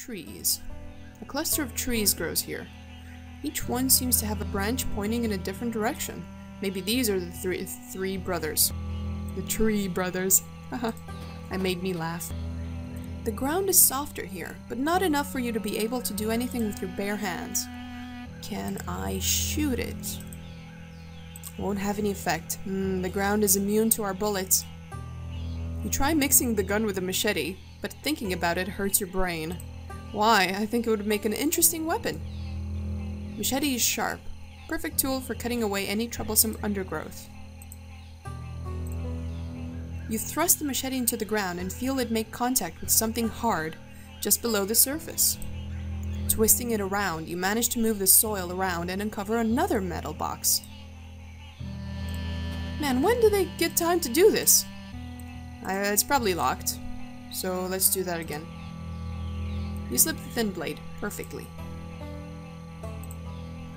trees. A cluster of trees grows here. Each one seems to have a branch pointing in a different direction. Maybe these are the three brothers. The tree brothers. Haha. I made me laugh. The ground is softer here, but not enough for you to be able to do anything with your bare hands. Can I shoot it? Won't have any effect. The ground is immune to our bullets. You try mixing the gun with a machete, but thinking about it hurts your brain. Why? I think it would make an interesting weapon. Machete is sharp. Perfect tool for cutting away any troublesome undergrowth. You thrust the machete into the ground and feel it make contact with something hard just below the surface. Twisting it around, you manage to move the soil around and uncover another metal box. Man, when do they get time to do this? It's probably locked, so let's do that again. You slip the thin blade perfectly.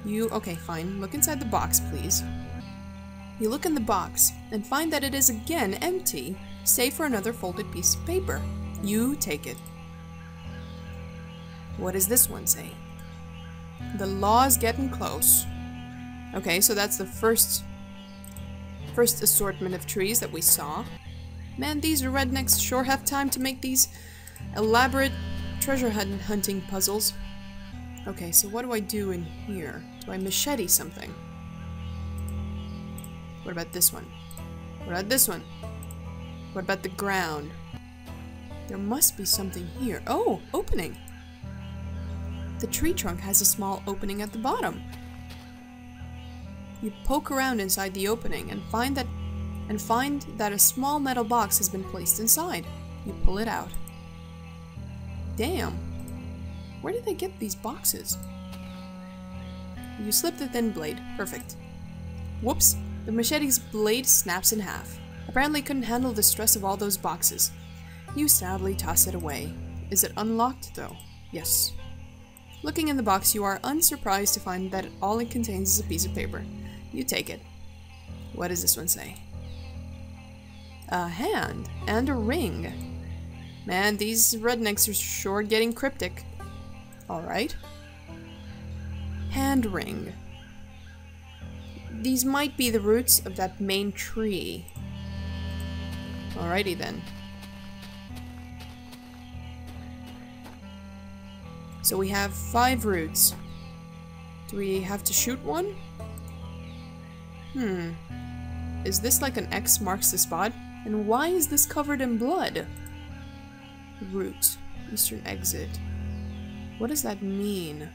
Okay, fine. Look inside the box, please. You look in the box and find that it is again empty, save for another folded piece of paper. You take it. What does this one say? The law's getting close. Okay, so that's the first assortment of trees that we saw. Man, these rednecks sure have time to make these elaborate treasure hunting puzzles. Okay, so what do I do in here? Do I machete something? What about this one? What about this one? What about the ground? There must be something here. Oh, opening! The tree trunk has a small opening at the bottom. You poke around inside the opening and find that a small metal box has been placed inside. You pull it out. Damn! Where did they get these boxes? You slip the thin blade. Perfect. Whoops! The machete's blade snaps in half. Apparently couldn't handle the stress of all those boxes. You sadly toss it away. Is it unlocked though? Yes. Looking in the box, you are unsurprised to find that all it contains is a piece of paper. You take it. What does this one say? A hand and a ring. Man, these rednecks are sure getting cryptic. Alright. Hand ring. These might be the roots of that main tree. Alrighty then. So we have 5 roots. Do we have to shoot one? Is this like an X marks the spot? And why is this covered in blood? Root. Eastern exit. What does that mean?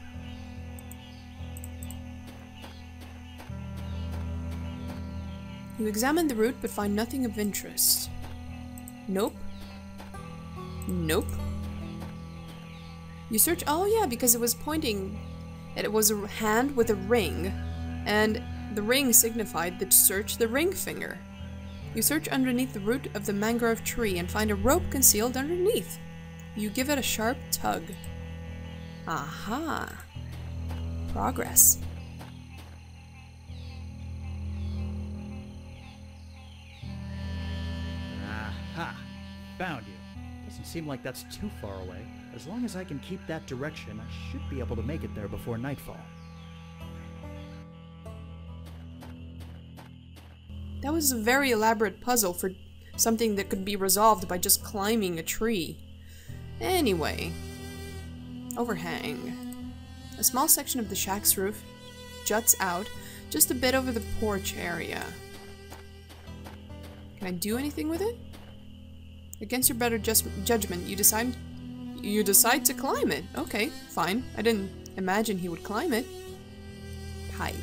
You examine the root but find nothing of interest. Nope. Nope. You search— oh yeah, because it was pointing— it was a hand with a ring, and the ring signified the search the ring finger. You search underneath the root of the mangrove tree and find a rope concealed underneath. You give it a sharp tug. Aha! Progress. Aha! Found you. Doesn't seem like that's too far away. As long as I can keep that direction, I should be able to make it there before nightfall. That was a very elaborate puzzle for something that could be resolved by just climbing a tree. Anyway. Overhang. A small section of the shack's roof juts out just a bit over the porch area. Can I do anything with it? Against your better judgment, you decide to climb it. Okay, fine. I didn't imagine he would climb it. Pipe.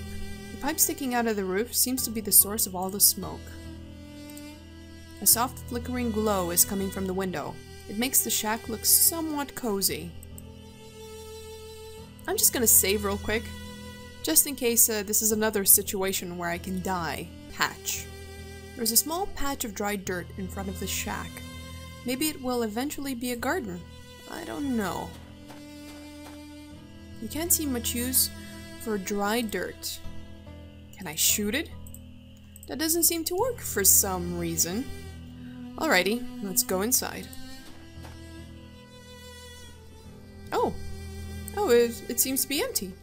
The pipe sticking out of the roof seems to be the source of all the smoke. A soft flickering glow is coming from the window. It makes the shack look somewhat cozy. I'm just gonna save real quick, just in case this is another situation where I can die. Patch. There's a small patch of dry dirt in front of the shack. Maybe it will eventually be a garden. I don't know. You can't see much use for dry dirt. Can I shoot it? That doesn't seem to work for some reason. Alrighty, let's go inside. Oh! Oh, it seems to be empty.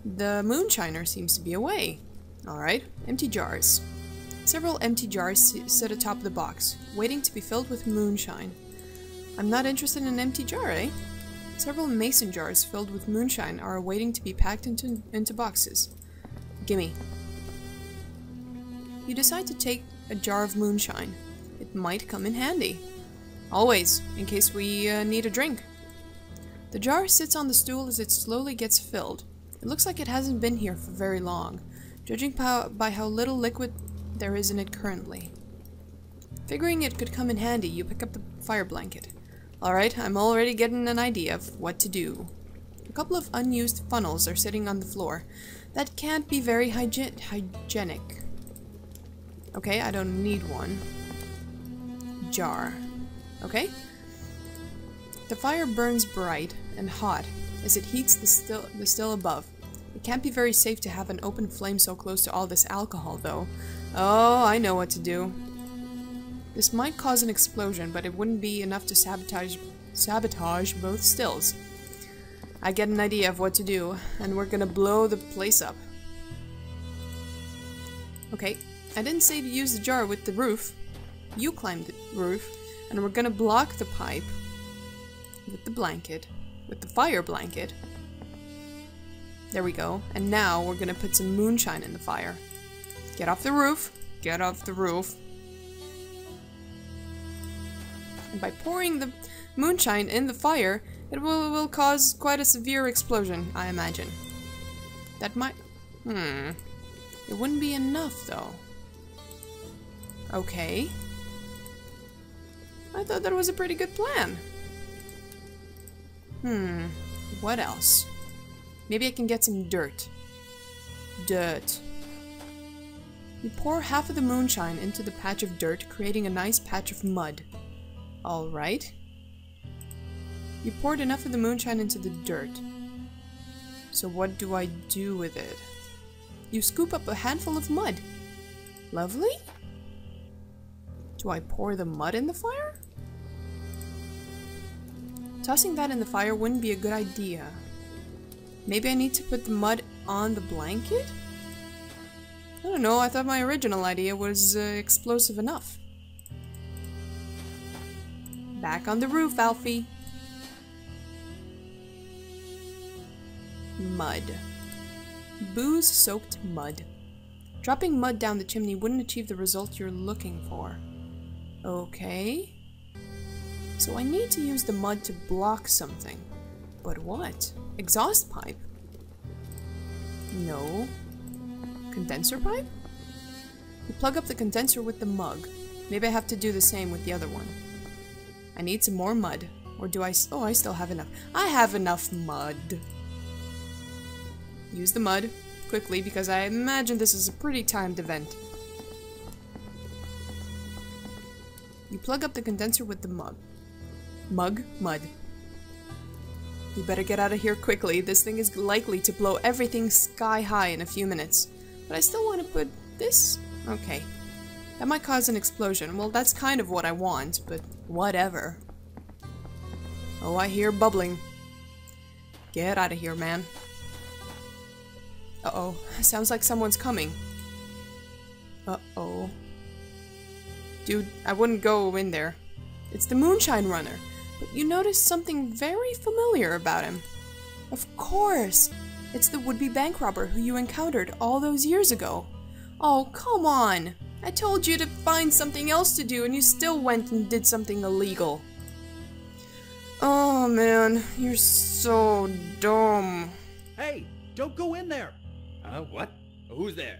The moonshiner seems to be away. Alright, empty jars. Several empty jars sit atop the box, waiting to be filled with moonshine. I'm not interested in an empty jar, eh? Several mason jars filled with moonshine are waiting to be packed into boxes. Gimme. You decide to take a jar of moonshine. It might come in handy. Always, in case we need a drink. The jar sits on the stool as it slowly gets filled. It looks like it hasn't been here for very long, judging by how little liquid there is in it currently. Figuring it could come in handy, you pick up the fire blanket. Alright, I'm already getting an idea of what to do. A couple of unused funnels are sitting on the floor. That can't be very hygienic. Okay, I don't need one. Jar. Okay. The fire burns bright and hot as it heats the still above. It can't be very safe to have an open flame so close to all this alcohol, though. Oh, I know what to do. This might cause an explosion, but it wouldn't be enough to sabotage both stills. I get an idea of what to do, and we're gonna blow the place up. Okay, I didn't say to use the jar with the roof. You climb the roof, and we're gonna block the pipe with the blanket, with the fire blanket. There we go. And now we're gonna put some moonshine in the fire. Get off the roof. Get off the roof. And by pouring the moonshine in the fire, it will cause quite a severe explosion, I imagine. That might... It wouldn't be enough, though. Okay. I thought that was a pretty good plan. What else? Maybe I can get some dirt. Dirt. You pour half of the moonshine into the patch of dirt, creating a nice patch of mud. Alright. You poured enough of the moonshine into the dirt. So what do I do with it? You scoop up a handful of mud. Lovely. Do I pour the mud in the fire? Tossing that in the fire wouldn't be a good idea. Maybe I need to put the mud on the blanket? I don't know, I thought my original idea was explosive enough. Back on the roof, Alfie. Mud. Booze-soaked mud. Dropping mud down the chimney wouldn't achieve the result you're looking for. Okay. So I need to use the mud to block something. But what? Exhaust pipe? No. Condenser pipe? You plug up the condenser with the mug. Maybe I have to do the same with the other one. I need some more mud. Or do I... Oh, I still have enough. I have enough mud. Use the mud quickly because I imagine this is a pretty timed event. You plug up the condenser with the mug. Mud. You better get out of here quickly. This thing is likely to blow everything sky high in a few minutes. But I still want to put this... Okay. That might cause an explosion. Well, that's kind of what I want, but whatever. Oh, I hear bubbling. Get out of here, man. Uh-oh. Sounds like someone's coming. Uh-oh. Dude, I wouldn't go in there. It's the moonshine runner. But you notice something very familiar about him. Of course! It's the would-be bank robber who you encountered all those years ago. Oh, come on! I told you to find something else to do and you still went and did something illegal. Oh man, you're so dumb. Hey, don't go in there! What? Who's there?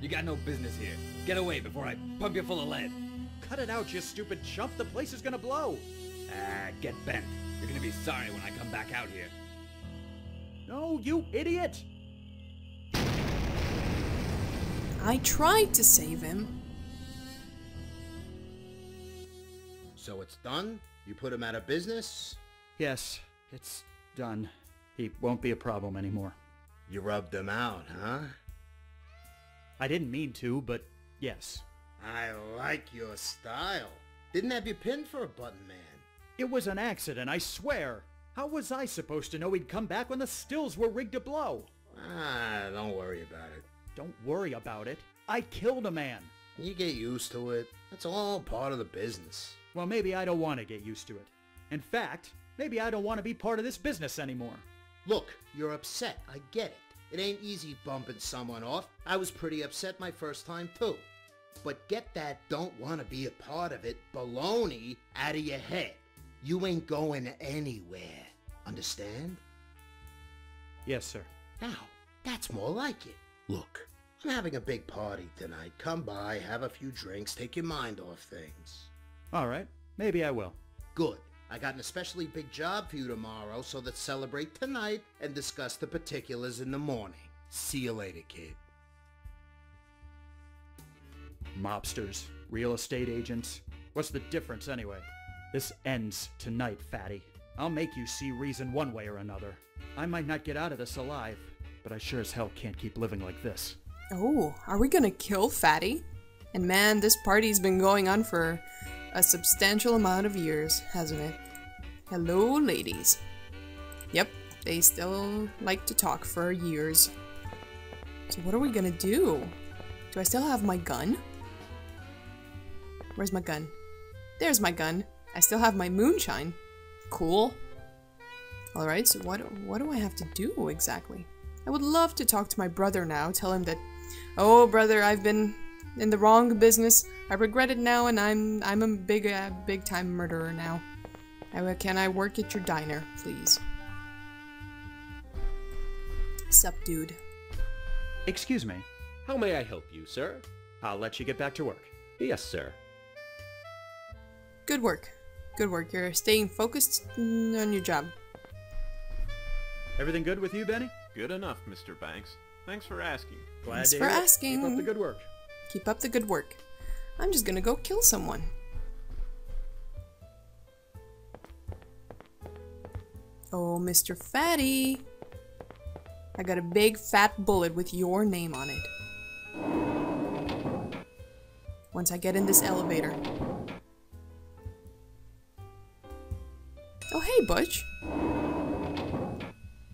You got no business here. Get away before I pump you full of lead. Cut it out, you stupid chump. The place is gonna blow. Get bent. You're gonna be sorry when I come back out here. No, you idiot! I tried to save him. So it's done? You put him out of business? Yes, it's done. He won't be a problem anymore. You rubbed him out, huh? I didn't mean to, but yes. I like your style. Didn't have you pinned for a button man. It was an accident, I swear. How was I supposed to know he'd come back when the stills were rigged to blow? Don't worry about it. Don't worry about it. I killed a man. You get used to it. That's all part of the business. Well, maybe I don't want to get used to it. In fact, maybe I don't want to be part of this business anymore. Look, you're upset. I get it. It ain't easy bumping someone off. I was pretty upset my first time too. But get that don't want to be a part of it baloney out of your head. You ain't going anywhere. Understand? Yes, sir. Now, that's more like it. Look, I'm having a big party tonight. Come by, have a few drinks, take your mind off things. All right, maybe I will. Good. I got an especially big job for you tomorrow, so let's celebrate tonight and discuss the particulars in the morning. See you later, kid. Mobsters, real estate agents. What's the difference anyway? This ends tonight, fatty. I'll make you see reason one way or another. I might not get out of this alive, but I sure as hell can't keep living like this. Oh, are we gonna kill Fatty? And man, this party's been going on for a substantial amount of years, hasn't it? Hello, ladies. Yep, they still like to talk for years. So what are we gonna do? Do I still have my gun? Where's my gun? There's my gun. I still have my moonshine. Cool. Alright, so what do I have to do exactly? I would love to talk to my brother now, tell him that, oh brother, I've been in the wrong business. I regret it now, and I'm a big time murderer now. Can I work at your diner, please? Sup, dude? Excuse me. How may I help you, sir? I'll let you get back to work. Yes, sir. Good work. Good work. You're staying focused on your job. Everything good with you, Benny? Good enough, Mr. Banks. Thanks for asking. Glad Thanks to for hear it. asking. Keep up the good work. Keep up the good work. I'm just gonna go kill someone. Oh, Mr. Fatty. I got a big fat bullet with your name on it. Once I get in this elevator. Oh, hey, Butch.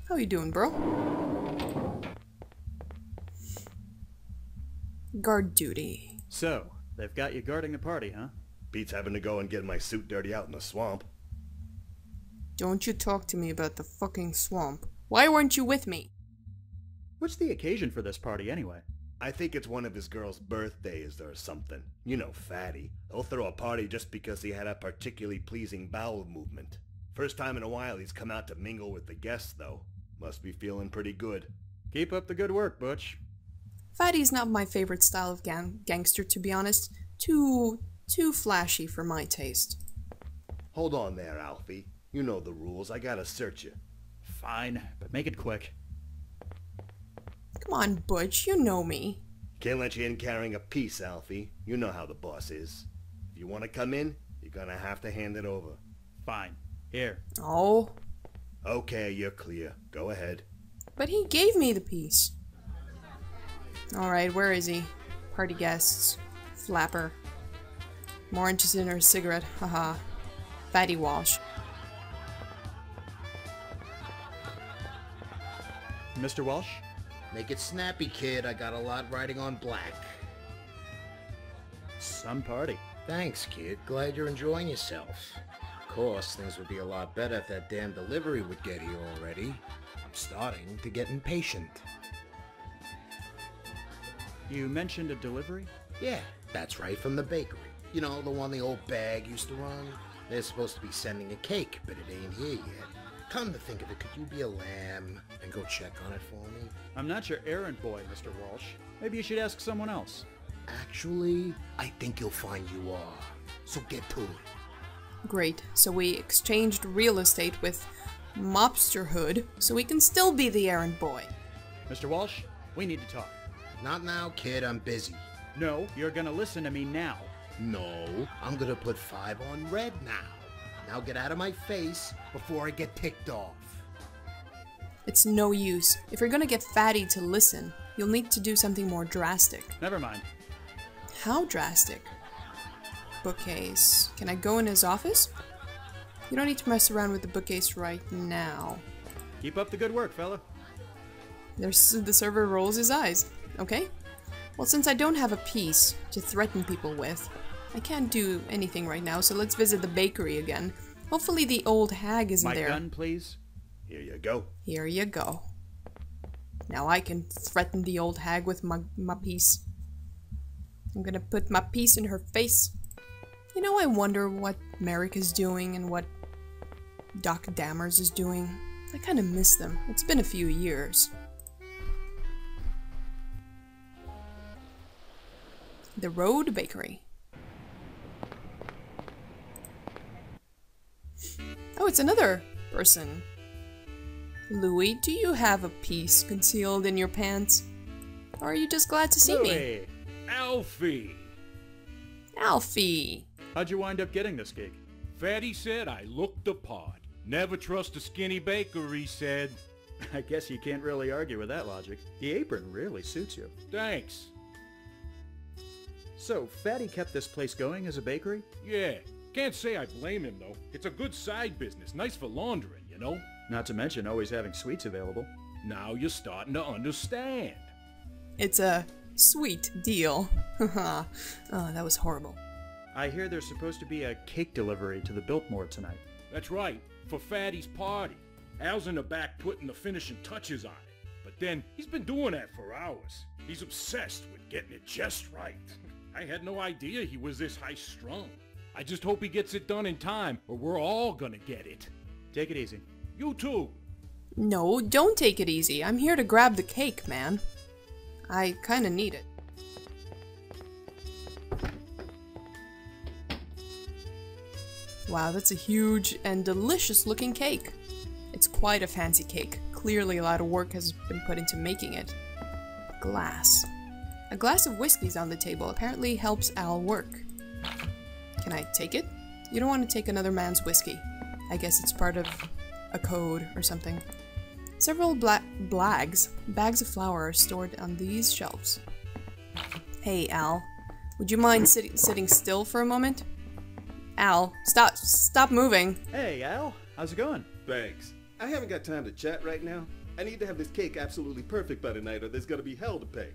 How you doing, bro? Guard duty. So, they've got you guarding the party, huh? Beats having to go and get my suit dirty out in the swamp. Don't you talk to me about the fucking swamp. Why weren't you with me? What's the occasion for this party, anyway? I think it's one of his girl's birthdays or something. You know, Fatty. He'll throw a party just because he had a particularly pleasing bowel movement. First time in a while he's come out to mingle with the guests, though. Must be feeling pretty good. Keep up the good work, Butch. Fatty's not my favorite style of gangster, to be honest. Too flashy for my taste. Hold on there, Alfie. You know the rules. I gotta search you. Fine, but make it quick. Come on, Butch, you know me. Can't let you in carrying a piece, Alfie. You know how the boss is. If you want to come in, you're gonna have to hand it over. Fine. Here. Oh. Okay, you're clear. Go ahead. But he gave me the piece. Alright, where is he? Party guests. Flapper. More interested in her cigarette. Haha. Fatty Walsh. Mr. Walsh? Make it snappy, kid. I got a lot riding on black. Some party. Thanks, kid. Glad you're enjoying yourself. Of course, things would be a lot better if that damn delivery would get here already. I'm starting to get impatient. You mentioned a delivery? Yeah, that's right, from the bakery. You know, the one the old bag used to run? They're supposed to be sending a cake, but it ain't here yet. Come to think of it, could you be a lamb and go check on it for me? I'm not your errand boy, Mr. Walsh. Maybe you should ask someone else. Actually, I think you'll find you are. So get to it. Great. So we exchanged real estate with mobsterhood, so we can still be the errand boy. Mr. Walsh, we need to talk. Not now, kid. I'm busy. No, you're gonna listen to me now. No, I'm gonna put 5 on red now. Now get out of my face before I get ticked off. It's no use. If you're gonna get Fatty to listen, you'll need to do something more drastic. Never mind. How drastic? Bookcase. Can I go in his office? You don't need to mess around with the bookcase right now. Keep up the good work, fella. The server rolls his eyes. Okay. Well, since I don't have a piece to threaten people with, I can't do anything right now, so let's visit the bakery again. Hopefully the old hag isn't there. My gun, please. Here you go. Here you go. Now I can threaten the old hag with my piece. I'm gonna put my piece in her face. You know, I wonder what Merrick is doing and what Doc Dammers is doing. I kinda miss them. It's been a few years. The Road Bakery. Oh, it's another person. Louis, do you have a piece concealed in your pants? Or are you just glad to see me? Alfie! Alfie! How'd you wind up getting this gig? Fatty said I looked the part. Never trust a skinny baker, he said. I guess you can't really argue with that logic. The apron really suits you. Thanks. So, Fatty kept this place going as a bakery? Yeah. Can't say I blame him, though. It's a good side business. Nice for laundering, you know? Not to mention always having sweets available. Now you're starting to understand. It's a sweet deal. Haha. Oh, that was horrible. I hear there's supposed to be a cake delivery to the Biltmore tonight. That's right. For Fatty's party. Al's in the back putting the finishing touches on it. But then, he's been doing that for hours. He's obsessed with getting it just right. I had no idea he was this high-strung. I just hope he gets it done in time, or we're all gonna get it. Take it easy. You too. No, don't take it easy. I'm here to grab the cake, man. I kinda need it. Wow, that's a huge and delicious looking cake. It's quite a fancy cake. Clearly a lot of work has been put into making it. Glass. A glass of whiskey's on the table. Apparently helps Al work. Can I take it? You don't want to take another man's whiskey. I guess it's part of a code or something. Several bags of flour are stored on these shelves. Hey, Al. Would you mind sitting still for a moment? Al, stop moving. Hey, Al. How's it going? Thanks. I haven't got time to chat right now. I need to have this cake absolutely perfect by tonight or there's gonna be hell to pay.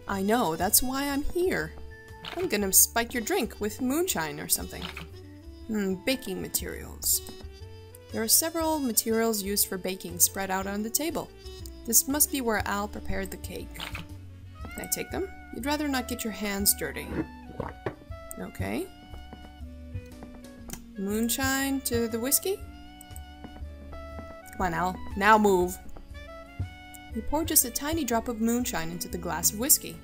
I know, that's why I'm here. I'm gonna spike your drink with moonshine or something. Baking materials. There are several materials used for baking spread out on the table. This must be where Al prepared the cake. Can I take them? You'd rather not get your hands dirty. Okay. Moonshine to the whiskey? Come on, Al. Now move. You pour just a tiny drop of moonshine into the glass of whiskey.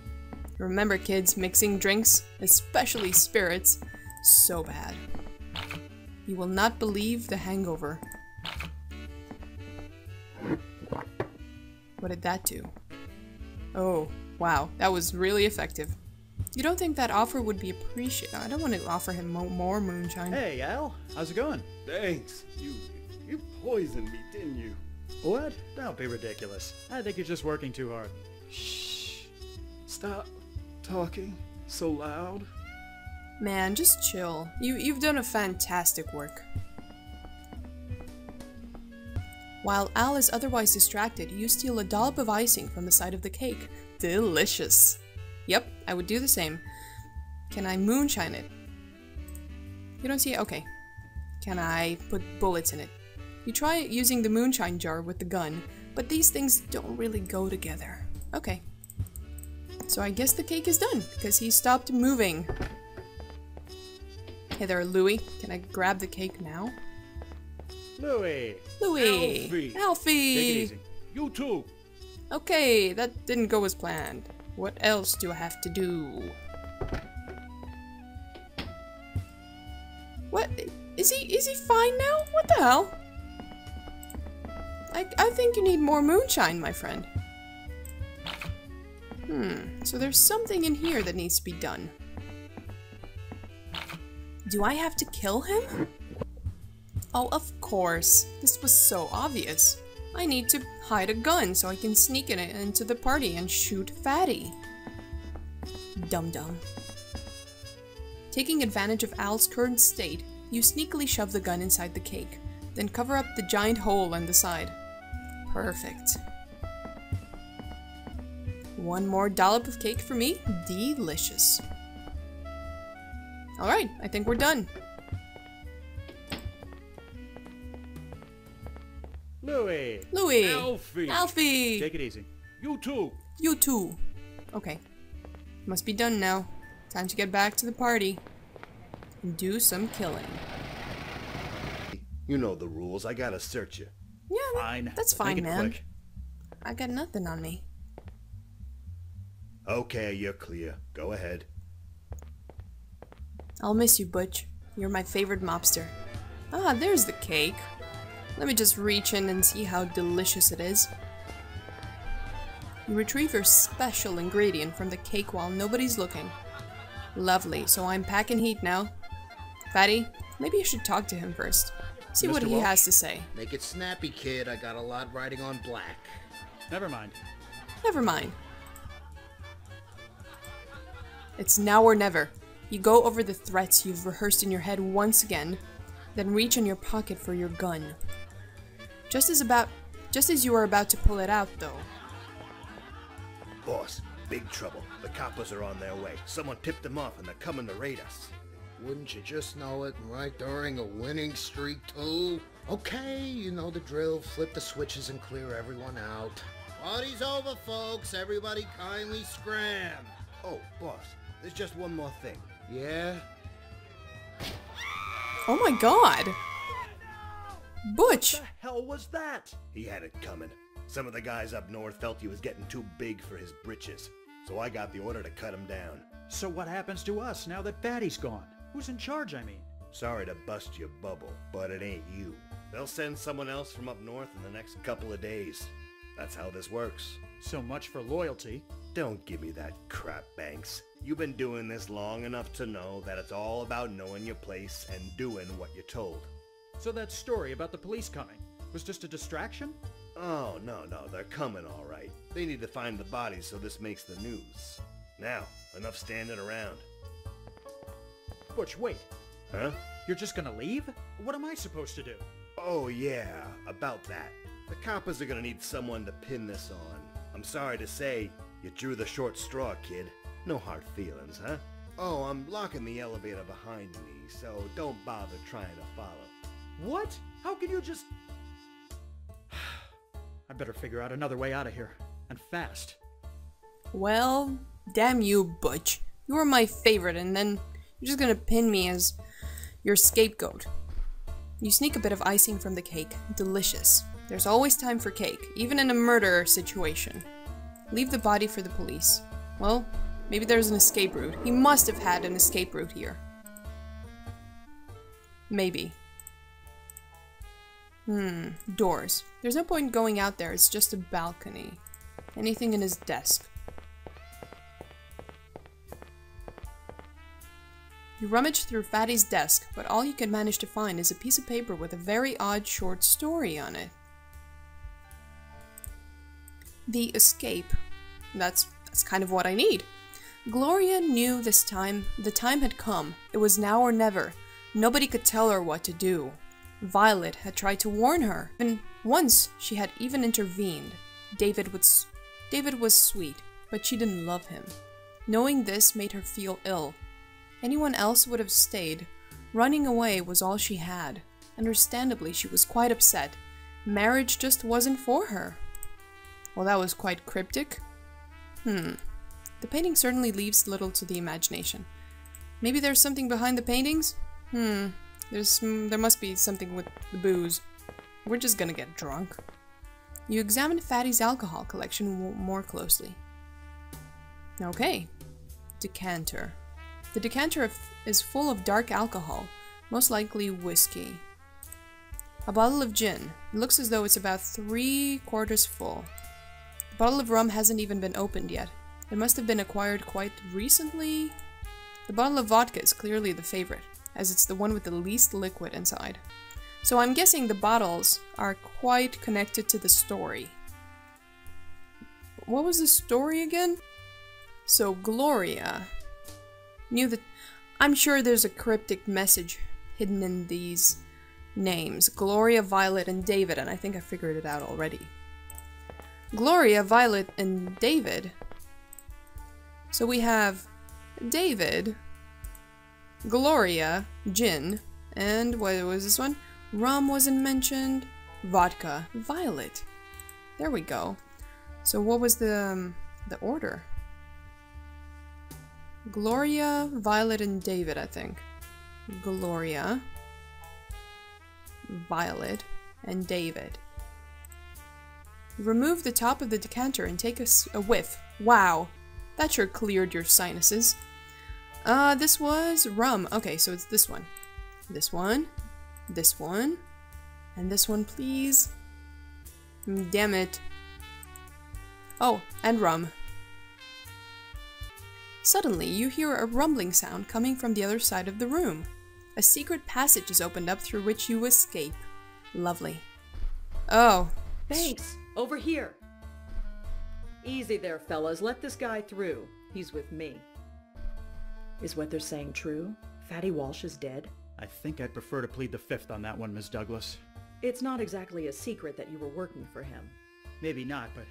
Remember, kids, mixing drinks, especially spirits, so bad. You will not believe the hangover. What did that do? Oh, wow, that was really effective. You don't think that offer would be appreciated? I don't want to offer him more moonshine. Hey, Al. How's it going? Thanks. You poisoned me, didn't you? What? Don't be ridiculous. I think you're just working too hard. Shh. Stop talking so loud. Man, just chill. You've done a fantastic work. While Al is otherwise distracted, you steal a dollop of icing from the side of the cake. Delicious. Yep, I would do the same. Can I moonshine it? You don't see it? Okay. Can I put bullets in it? You try using the moonshine jar with the gun, but these things don't really go together. Okay. So I guess the cake is done, because he stopped moving. Hey there, Louis. Can I grab the cake now? Louis! Louis! Alfie! Alfie! Take it easy. You too. Okay, that didn't go as planned. What else do I have to do? What? Is he fine now? What the hell? I think you need more moonshine, my friend. So there's something in here that needs to be done. Do I have to kill him? Oh, of course. This was so obvious. I need to hide a gun so I can sneak it into the party and shoot Fatty. Dum-dum. Taking advantage of Al's current state, You sneakily shove the gun inside the cake, then cover up the giant hole on the side. Perfect. One more dollop of cake for me. Delicious. Alright, I think we're done. Louis! Louis! Alfie! Alfie! Take it easy. You too! You too. Okay. Must be done now. Time to get back to the party. And do some killing. You know the rules. I gotta search you. Yeah, Fine. that's Make fine, it man. quick. I got nothing on me. Okay, you're clear. Go ahead. I'll miss you, Butch. You're my favorite mobster. Ah, there's the cake. Let me just reach in and see how delicious it is. You retrieve your special ingredient from the cake while nobody's looking. Lovely, so I'm packing heat now. Fatty, maybe you should talk to him first. See what Mr. he Walsh? has to say. Make it snappy, kid. I got a lot riding on black. Never mind. Never mind. It's now or never. You go over the threats you've rehearsed in your head once again, then reach in your pocket for your gun. Just as you are about to pull it out, though. Boss, big trouble. The coppers are on their way. Someone tipped them off and they're coming to raid us. Wouldn't you just know it, right during a winning streak, too? Okay, you know the drill. Flip the switches and clear everyone out. Party's over, folks. Everybody kindly scram. Oh, boss, there's just one more thing. Yeah? Oh my god! Butch! What the hell was that? He had it coming. Some of the guys up north felt he was getting too big for his britches, so I got the order to cut him down. So what happens to us now that Fatty's gone? Who's in charge, I mean? Sorry to bust your bubble, but it ain't you. They'll send someone else from up north in the next couple of days. That's how this works. So much for loyalty. Don't give me that crap, Banks. You've been doing this long enough to know that it's all about knowing your place and doing what you're told. So that story about the police coming was just a distraction? Oh, no, they're coming all right. They need to find the bodies so this makes the news. Now, enough standing around. Butch, wait. Huh? You're just gonna leave? What am I supposed to do? Oh yeah, about that. The coppers are gonna need someone to pin this on. I'm sorry to say, you drew the short straw, kid. No hard feelings, huh? Oh, I'm locking the elevator behind me, so don't bother trying to follow. What? How can you just... I better figure out another way out of here. And fast. Well, damn you, Butch. You were my favorite, and then you're just gonna pin me as your scapegoat. You sneak a bit of icing from the cake. Delicious. There's always time for cake, even in a murder situation. Leave the body for the police. Well, maybe there's an escape route. He must have had an escape route here. Maybe. Doors. There's no point going out there, it's just a balcony. Anything in his desk. You rummage through Fatty's desk, but all you can manage to find is a piece of paper with a very odd short story on it. The escape. That's kind of what I need. Gloria knew the time had come. It was now or never. Nobody could tell her what to do. Violet had tried to warn her, and once she had even intervened. David was sweet, but she didn't love him. Knowing this made her feel ill. Anyone else would have stayed. Running away was all she had. Understandably, she was quite upset. Marriage just wasn't for her. Well, that was quite cryptic. The painting certainly leaves little to the imagination. Maybe there's something behind the paintings? There must be something with the booze. We're just gonna get drunk. You examine Fatty's alcohol collection more closely. Okay. Decanter. The decanter is full of dark alcohol, most likely whiskey. A bottle of gin. It looks as though it's about 3/4 full. The bottle of rum hasn't even been opened yet. It must have been acquired quite recently. The bottle of vodka is clearly the favorite, as it's the one with the least liquid inside. So I'm guessing the bottles are quite connected to the story. What was the story again? So Gloria knew that... I'm sure there's a cryptic message hidden in these names. Gloria, Violet, and David, and I think I figured it out already. Gloria, Violet, and David. So we have David, Gloria, gin, and what was this one? Rum wasn't mentioned. Vodka, Violet. There we go. So what was the order? Gloria, Violet, and David, I think. Gloria, Violet, and David. Remove the top of the decanter and take a whiff. Wow, that sure cleared your sinuses. This was rum. Okay, so it's this one. This one. This one. And this one, please. Damn it. Oh, and rum. Suddenly, you hear a rumbling sound coming from the other side of the room. A secret passage is opened up through which you escape. Lovely. Oh. Banks, over here. Easy there, fellas. Let this guy through. He's with me. Is what they're saying true? Fatty Walsh is dead? I think I'd prefer to plead the fifth on that one, Miss Douglas. It's not exactly a secret that you were working for him. Maybe not, but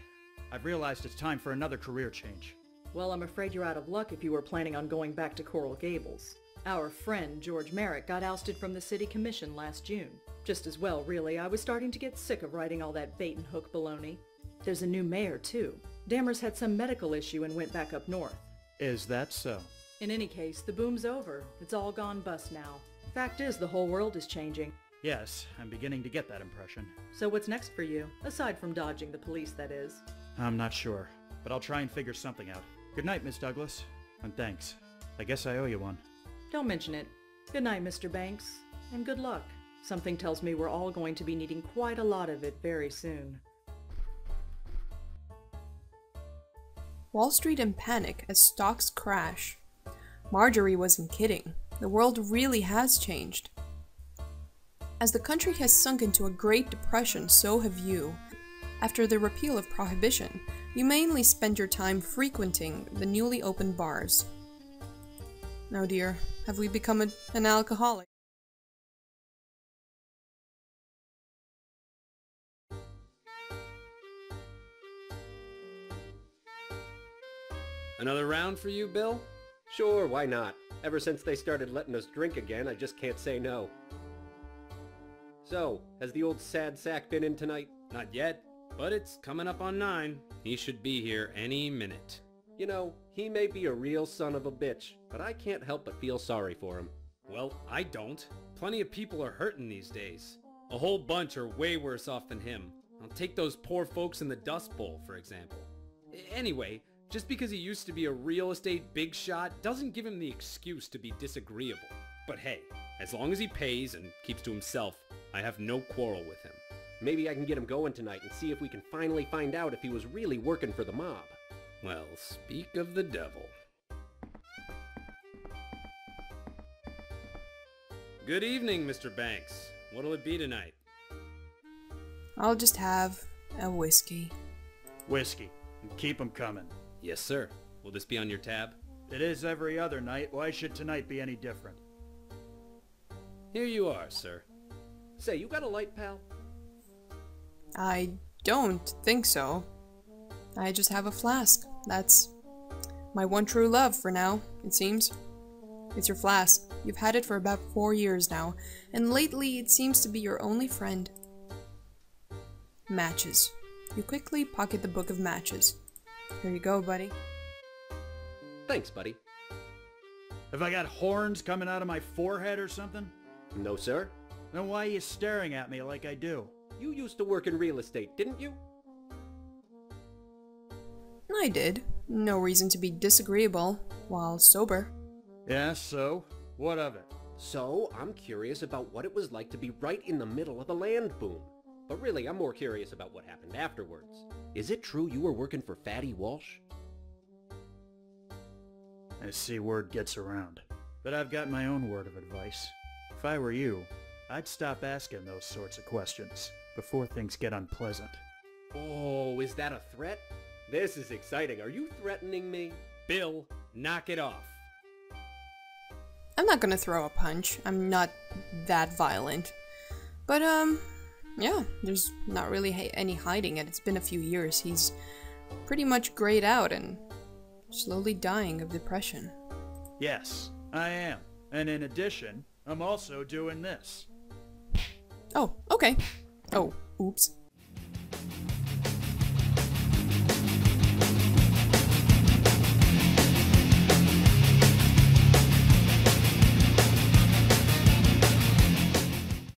I've realized it's time for another career change. Well, I'm afraid you're out of luck if you were planning on going back to Coral Gables. Our friend, George Merrick, got ousted from the city commission last June. Just as well, really. I was starting to get sick of writing all that bait-and-hook baloney. There's a new mayor, too. Dammers had some medical issue and went back up north. Is that so? In any case, the boom's over. It's all gone bust now. Fact is, the whole world is changing. Yes, I'm beginning to get that impression. So what's next for you? Aside from dodging the police, that is. I'm not sure, but I'll try and figure something out. Good night, Miss Douglas. And thanks. I guess I owe you one. Don't mention it. Good night, Mr. Banks. And good luck. Something tells me we're all going to be needing quite a lot of it very soon. Wall Street in panic as stocks crash. Marjorie wasn't kidding. The world really has changed. As the country has sunk into a Great Depression, so have you. After the repeal of Prohibition, you mainly spend your time frequenting the newly opened bars. Oh dear, have we become an alcoholic? Another round for you, Bill? Sure, why not? Ever since they started letting us drink again, I just can't say no. So, has the old sad sack been in tonight? Not yet, but it's coming up on 9. He should be here any minute. You know, he may be a real son of a bitch, but I can't help but feel sorry for him. Well, I don't. Plenty of people are hurting these days. A whole bunch are way worse off than him. I'll take those poor folks in the Dust Bowl, for example. Anyway, just because he used to be a real estate big shot doesn't give him the excuse to be disagreeable. But hey, as long as he pays and keeps to himself, I have no quarrel with him. Maybe I can get him going tonight and see if we can finally find out if he was really working for the mob. Well, speak of the devil. Good evening, Mr. Banks. What'll it be tonight? I'll just have a whiskey. Whiskey. And keep 'em coming. Yes, sir. Will this be on your tab? It is every other night. Why should tonight be any different? Here you are, sir. Say, you got a light, pal? I don't think so. I just have a flask. That's my one true love for now, it seems. It's your flask. You've had it for about 4 years now, and lately it seems to be your only friend. Matches. You quickly pocket the book of matches. Here you go, buddy. Thanks, buddy. Have I got horns coming out of my forehead or something? No, sir. Then why are you staring at me like I do? You used to work in real estate, didn't you? I did. No reason to be disagreeable while sober. Yeah, so? What of it? So, I'm curious about what it was like to be right in the middle of the land boom. But really, I'm more curious about what happened afterwards. Is it true you were working for Fatty Walsh? I see word gets around. But I've got my own word of advice. If I were you, I'd stop asking those sorts of questions before things get unpleasant. Oh, is that a threat? This is exciting. Are you threatening me? Bill, knock it off. I'm not gonna throw a punch. I'm not that violent. But, yeah, there's not really any hiding it. It's been a few years. He's pretty much grayed out and slowly dying of depression. Yes, I am. And in addition, I'm also doing this. Oh, okay. Oh, oops.